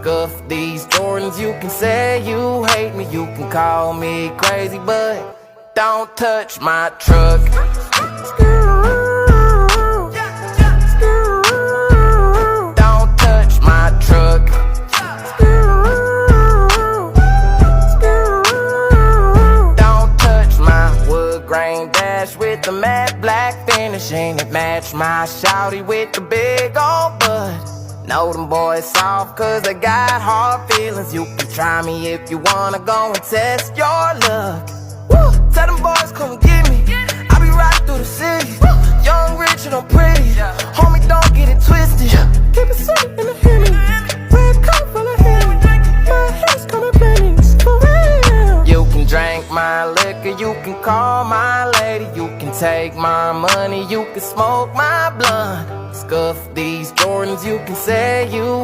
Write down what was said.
Scuff these Jordans, you can say you hate me, you can call me crazy, but don't touch my truck. Don't touch my truck. Don't touch my wood grain dash with the matte black finish, and it match my shawty with the big old butt. Know them boys soft cause they got hard feelings. You can try me if you wanna go and test your luck. Woo! Tell them boys come get me, I be riding through the city. Young, rich, and I'm pretty. Homie, don't get it twisted. Keep it simple in the Henny. Red cup full of Henny. My head's coming pennies, for real. You can drink my liquor, you can call my lady, you can take my money, you can smoke my blunt. Scuff these Jordans, you can say you